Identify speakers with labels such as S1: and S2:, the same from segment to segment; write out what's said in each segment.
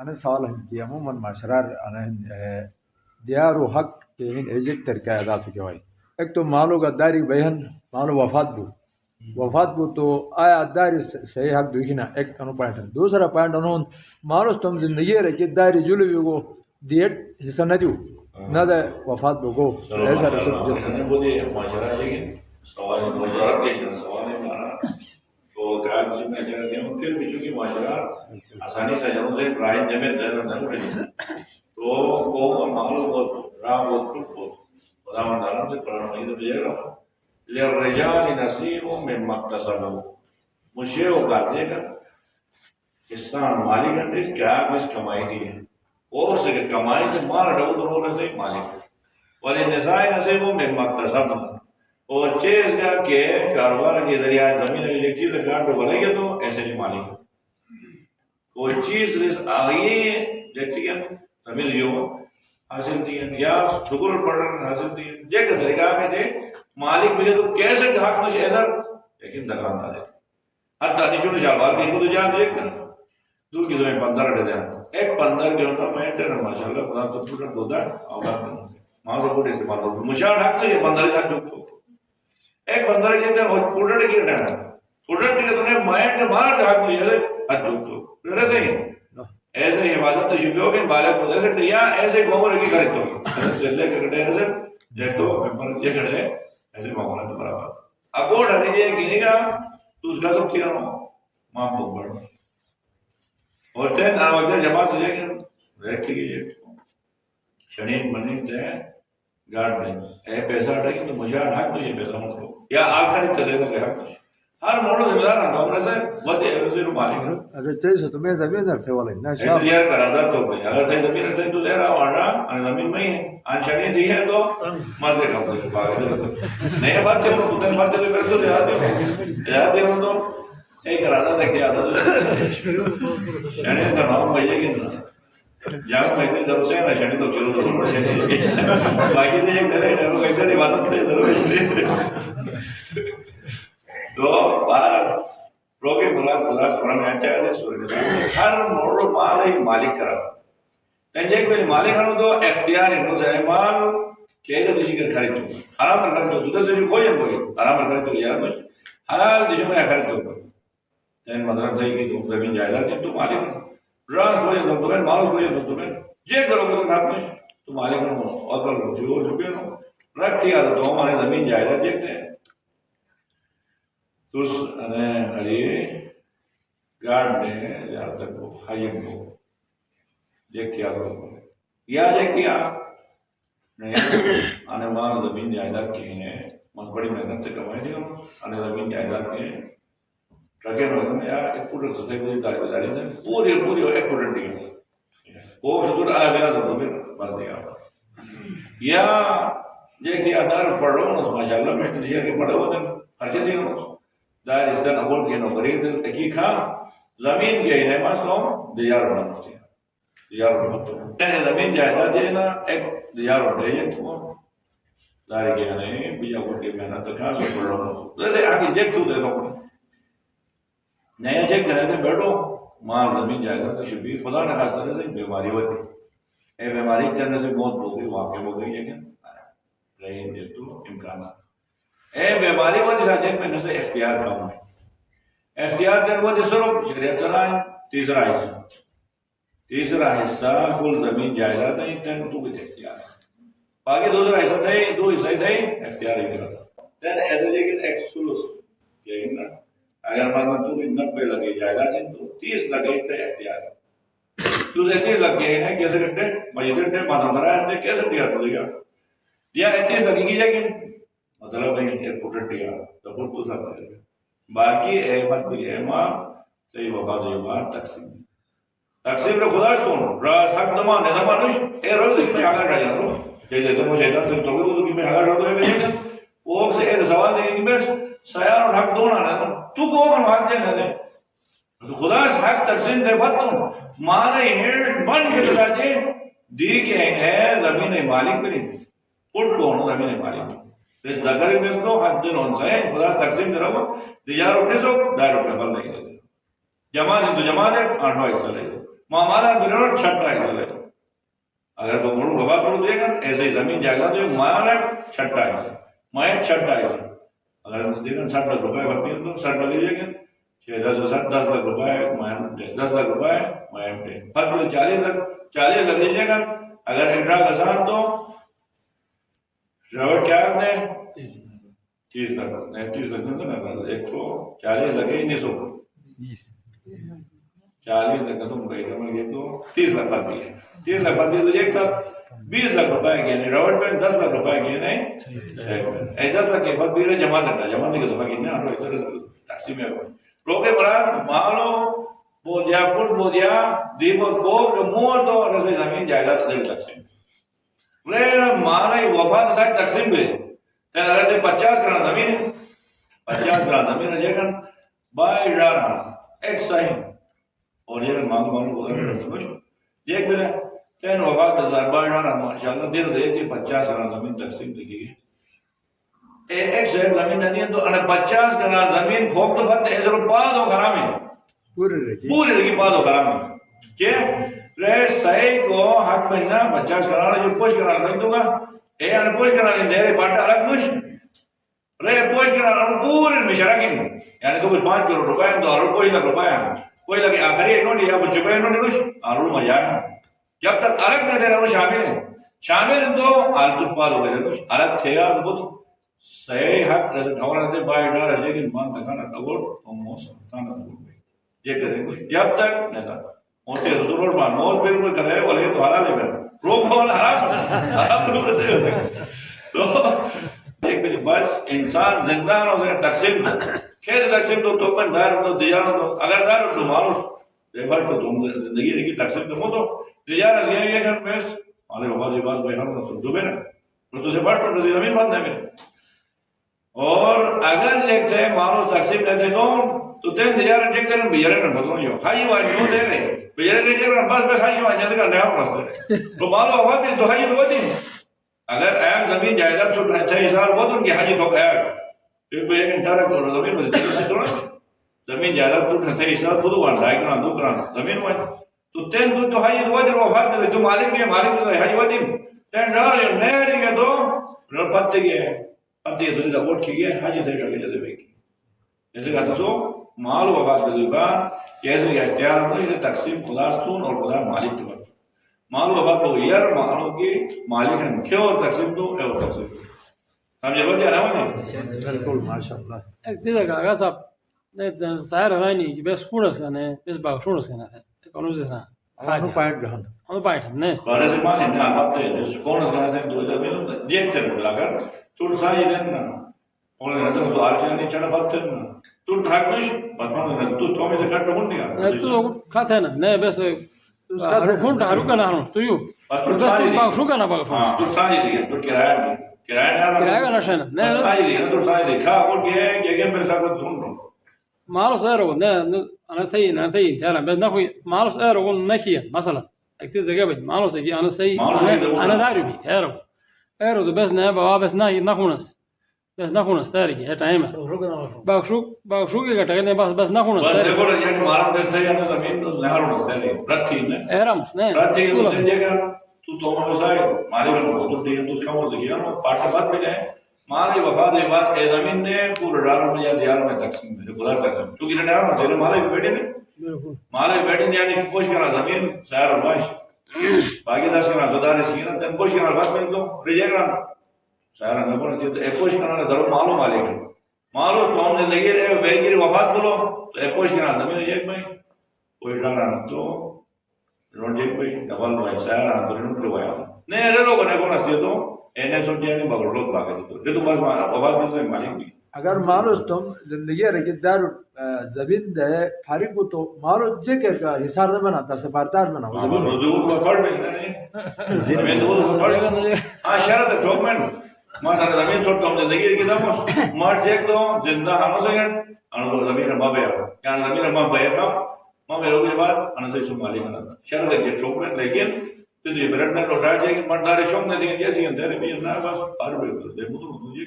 S1: انا سوال کی عموما معاشرار انا دیار و حق کے ان ایجک طریقہ ادا سے کہوائی ایک تو مالو کا داری بہن مالو وفات بو تو آیا داری صحیح حق دیکھی نا ایک انو پوائنٹ ہے. دوسرا پوائنٹ انہوں مالو تم زندگی رکھی داری جلو بھی گو دیٹ حصہ نہ دیو نہ دے وفات بو گو ایسا رسول جب
S2: معاشرہ لیکن سوال وزارت کے سوال ہے تو کیا کچھ میں کہہ رہا ہوں پھر بھی چونکہ معاشرہ آسانی سے جنوں سے براہ جمع دیر نہ رہے تو وہ معلوم ہو راہ وہ خدا منداروں سے قرآن مجید میں یہ رہا للرجال نصیب مما اکتسبوا مجھے وہ باتیں کر کسان مالک ہے کیا کچھ کمائی دی ہے اور سے کمائی سے مال ڈو دو سے مالک وللنساء نصیب مما اکتسبوا اور چیز کا کہ کاروبار کے ذریعہ زمین میں ایک چیز کاٹ کو بولے گے تو ایسے نہیں مالک کوئی چیز آگے دیکھتی ہے زمین جو حاصل دی یا شکر پڑھ حاصل دی یہ کا طریقہ میں دے مالک ملے تو کیسے حق نش ایسا لیکن دکان نہ دے حتی نیچوں شالوار کی کو تو جان دیکھ کر دور کی زمین 15 اٹھے دیں ایک 15 کے اندر میں ٹرن ماشاءاللہ خدا تو پورا ہوتا ہے آواز کرنا ماں سے پورے استعمال ہوتا مشاہد حق تو یہ 15 سال جو ایک 15 کے اندر پورا کی رہنا پورا کی تو نے مائنڈ کے مار کے حق تو یہ حد جو تو ایسے ہی ایسے حفاظت تو شبیو کہ بالغ کو ایسے یا ایسے گوبر کی کرے تو چلے کے کٹے ایسے جے تو ممبر یہ کھڑے ایسے معاملہ تو برابر اکوڑ ہٹے یہ گنے گا تو اس کا سب کیا نو ماں ممبر اور تین وقت جماعت سے کہ ریکھ کی یہ شنین منی تے گارڈ میں اے پیسہ اٹھے تو مشاہد حق تو یہ پیسہ مت کو یا آخری چلے گا حق نہیں ہر موڑو ذمہ دار رہتا ہوں سے ودے ایسے رو مالک
S1: اگر چاہیے تو میں زمین رکھتے والے نا
S2: شاہ یار قرارداد تو بھائی اگر تے زمین رکھتے تو زہرا واڑا ان زمین میں ہی ان شنی دی ہے تو مزے کا نہیں بات ہے وہ تو بات ہے کر تو یاد ہے تو ایک قرارداد ہے کیا تھا یعنی تو نام بھائی کہ جہاں میں نے درس ہے نا شنی تو چلو باقی دے ایک دے وہ کہتے ہیں عبادت کرے درس تو باہر روکے بلاس قرآن میں اچھا ہے سورہ ہر موڑ مال ایک مالک کرا تنجیک میں مالک ہنو تو اختیار انہوں سے مال کہ اگر دشی کر خرید تو حرام کر خرید تو دوسرے سے جو کوئی ہے کوئی حرام کر خرید تو یاد مجھ حلال دشی میں خرید تو تین مدرد ہے کہ تم زمین جائیداد ہے تو مالک راز کوئی ہے تو میں مالک کوئی ہے تو میں یہ کرو گے تو آپ میں تو مالک ہنو اور کر لو جو چکے ہنو رکھتی ہے تو ہمارے زمین جائیداد دیکھتے ہیں تو ہری گارڈ نے جہاں تک وہ حیم کو دیکھ کیا یا دیکھ کیا نہیں آنے مال زمین جائیداد کی ہیں بہت بڑی محنت سے کمائی تھی آنے زمین جائیداد کی ہیں ٹرکے میں یا ایک پوٹر سطح کو داری تھے پوری ایک پوٹر دی وہ سطور علا بینا سب میں بس دیا یا دیکھ کیا دار پڑھ رہا ہوں ماشاءاللہ مشکل دیا کہ پڑھا ہوا تھا خرچے دیا ہوں دار اس دن اول کے نوکری تکی کھا زمین کے نعمت کو دیار بنا کرتے ہیں دیار بنا کرتے ہیں زمین جائیداد ہے نا ایک دیار بنا ہے تو دار کے نہیں بیا کو کے محنت کھا سو پڑھ رہا ہوں جیسے آگے دیکھ تو دے دو نیا چیک کرنے سے بیٹھو مال زمین جائیداد تو شبیر خدا نے خاص طرح سے بیماری ہوتی اے بیماری کرنے سے موت ہو گئی واقع ہو گئی لیکن رہی دیکھ تو امکانات اے بیماری ہوتی ساتھ میں نسے اختیار کم ہے اختیار کر وہ صرف شریعت چلائیں تیسرا حصہ کل زمین جائیداد ہے تین تو بھی اختیار ہے باقی دوسرا حصہ تھے دو حصے تھے اختیار ہی کرا تین ایسے لیکن ایک سلوس یہی نا اگر ماننا تو 90 لگے جائیداد ہے تو 30 لگے تھے اختیار تو ایسے لگ گئے ہیں کیسے کرتے مجھے مانا مرا ہے کیسے اختیار کرے گا یا 30 لگے گی لیکن مطلب ہے ایک پوٹر دیا تو پھر تو سب کرے گا باقی احمد بھی احمد صحیح وفا زیبان تقسیم نے خدا ستون راز حق دمان ہے دمانوش اے روز اس میں آگا رہا جانو جیسے تمہیں شیطان سے تو گرو کی میں آگا رہا دو ہے میں وہ سے ایک سوال دے کہ بس سیار اور حق دون آنا تو کو من حق دے نہ دے خدا اس حق تقسیم سے بات تم مانے ہیڈ بن کے دلا دے دی کہ ہے زمین مالک بھی نہیں پٹ کو ہونا زمین مالک زکر میں تو حق دن ہون سے خدا تقسیم کرو دیار اپنے سو دار اپنے بل نہیں دے جماعت تو جماعت ہے آٹھواں حصہ لے معاملہ درور چھٹا ہے اگر وہ مرو بابا کرو دے گا ایسے ہی زمین جائیداد جو معاملہ چھٹا ہے مائیں چھٹا ہے اگر دیکھیں 60 لاکھ روپے بھرتی ہے تو 60 لاکھ لیجیے گا 10 لاکھ روپے 10 لاکھ روپے مائیں پر 40 لاکھ لیجیے گا اگر انٹرا تو روڈ کیا نے 30 لاکھ 30 لاکھ ایک تو 40 لاکھ ہی 40 لاکھ تم گئے تو 30 لاکھ بات ہے 30 لاکھ بات تو 1 لاکھ 20 لاکھ روپے گئے روڈ پہ 10 لاکھ روپے گئے نہیں 10 لاکھ کے بعد بھی جمع کرتا جمع نہیں کرتا باقی نہ ٹیکسی میں لوگ مراد مالو بودیا پٹ بودیا دیپک بوگ مور تو رسے زمین جائیداد دل تقسیم مانا وفات سے تقسیم بھی تین اگر 50 کرنا زمین 50 کرنا زمین ہے جیکن بائی جانا ایک سائن اور جیکن مانگو بودر ایک بھی تین وفات 1000 بائی جانا ماشاءاللہ دیر دے کہ 50 کرنا زمین تقسیم لکھی گئی ایک شہر زمین نہیں ہے تو 50 کرنا زمین کھوک تو بھرتے ہیں ضرور پاد ہو خرام ہے پوری لگی پاد ہو خرام ہے کہ رہ صحیح کو حق مہینہ 50 کرنا جو پوش کرنا نہیں دوں گا اے ان پوش کرنا نہیں دے پاٹا الگ نوش رہ پوش کرنا پوری مشارہ کی یعنی تو کچھ 5 کروڑ روپے ہیں تو اور کوئی لاکھ روپے ہیں کوئی لگے آخری ایک نوٹی یا کچھ چکے نوٹی نوش اور مزہ ہے جب تک الگ نہ دینا وہ شامل ہیں تو آلتو پاد ہو گئے الگ تھے گا تو صحیح حق رہتے دھوڑا رہتے بائی ڈار ہے لیکن مان تکانا تگوڑ تو موسم تانا تگوڑ یہ کریں گے جب تک نہیں تھا موٹے رسول مان موت بالکل کر رہے بولے تو حلال ہے میرا روک ہو حرام لوگ رہتے ہوتے تو ایک بس انسان زندہ ہو سکے تقسیم کھیل تقسیم تو من دار تو دیار تو اگر دار تو مانوس بس تو تم زندگی کی تقسیم تو تو دیار ہے یہ کر پیس والے بابا سے بات بیان تو دوبے نا تو سے بات تو زمین بات نہیں میرے اور اگر دیکھتے ہیں مانوس تقسیم لیتے تو تین دیار دیکھتے ہیں بیارے میں بتاؤں جو ہائی وہاں جو دے رہے بیارے دے رہے بس ہائی وہاں جیسے کا نیا پرست ہے تو مانو آباد بھی تو حاجی تو ہوتی اگر ایک زمین جائیداد چھوٹ رہے 6 سال وہ تو ان کی حاجی تو ایک ایک گھنٹہ رکھ دو زمین میں زمین جائیداد چھوٹ رہے 6 سال خود وہاں ڈھائی کرانا 2 کرانا زمین میں تو تین تو حاجی تو ہوتی وفات میں تو مالک بھی ہے مالک تو حاجی ہوتی تین رہا جو نیا رہی ہے تو پتے گئے پتے گئے تو سپورٹ کی گئے حاجی دے سکے جاتے بھائی جیسے کہتا سو مال وفات کے دوران کیسے کہ اختیار ہوتا ہے تقسیم خدا ستون اور خدا مالک تو مال وفات کو یار مالوں کی مالک ہیں کیوں اور تقسیم تو ہے اور تقسیم سمجھے بات ہے نا
S1: بالکل ماشاءاللہ
S3: ایک چیز ہے آگا صاحب سائر رانی کہ بیس کونس کنے بیس باغ شونس کنے ہے کونس کنے
S1: انو پوائنٹ گہن
S3: انو پوائنٹ ہم نے
S2: بارے سے مان ہیں آپ تے کونس کنے سے 2000 میں دیکھ چل بلا کر تو سائے لینا اور نظر تو آج نہیں چڑھا بات کرنا تو ٹھاکش بتاؤں تو تو میں سے کٹ ہون دیا
S3: تو کھاتے ہیں نا بیس فون تا رکا نہ ہوں تو یو بس تو باغ شو کنا باغ
S2: ہاں تو سائے لیا تو کرایہ
S3: کا نشان ہے
S2: سائے لیا تو سائے لکھا اور کہ پیسہ کو ڈھونڈ رہا
S3: مالو سائرو نے انا تھی نہ تھی تھا بس نہ کوئی مالو سائرو نشيه مثلا اكثر زي قبل مالو سي انا سي انا داري بي هيرو هيرو ده بس نه بابا بس نه نخونس بس نخونس تاريخ ہے ٹائم ہے باغشو کے گٹا نے بس نخونس
S2: بس دیکھو یعنی مارا بس ہے یا زمین تو نہر ہونا تاريخ رتھی نے
S3: ارمس نے
S2: رتھی کو دیکھا تو مسائے مالے کو تو دے تو کھاو دیا نا پاٹ بات میں ہے مالے وفات کے بعد اے زمین نے پورا ڈار میں یا دیار میں تقسیم ہے خدا تقسیم کیونکہ ڈار میں چلے مالے بیٹے نے
S3: بالکل
S2: مالے بیٹے یعنی کوش کرا زمین سائر ماش باقی داس کرا گدار سی نا تم کوش کرا بات میں تو رجے کرا سائر نہ بولے تو اے کوش کرا درو مالو مالک مالو تو ہم نے لگے رہے بیگری وفات بولو تو اے کوش کرا زمین ایک بھائی کوئی ڈارا تو روڈ ایک بھائی ڈبل بھائی سائر نہ تو نو لوایا نہیں رے لوگ نے کون استے تو اینے سوچیا نہیں بغل لوگ باقی تو تو بس وفات میں مالک بھی
S1: اگر مالوس تم زندگی رکھے دار زمین دے فارغ کو تو مالو جے کے حصار نہ بنا تا سپارتار بنا
S2: زمین دور کو پڑ نہیں زمین دور کو پڑ ہاں شرط چوکمن ما سارا زمین چھوڑ تو زندگی کی داموس مار دیکھ دو زندہ ہم سگن ان زمین ما بے کیا زمین ما بے کا ما میرے کے بعد ان سے مالک بنا شرط کے چوکمن لیکن تو یہ برڈ نہ اٹھا جائے کہ مردار شوق نہ دیں یہ تھی اندر بھی نہ بس ہر بے دے مجھے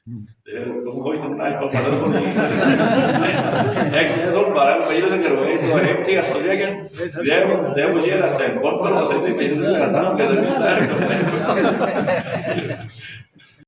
S2: تم خوش تم نہ کو مدد کو نہیں ایک سے تو بارہ پہلے سے کروائی تو ایک چیز ہو گیا کہ یہ مجھے راستہ ہے کون پر ہو سکتے پہلے سے کرتا ہوں کہ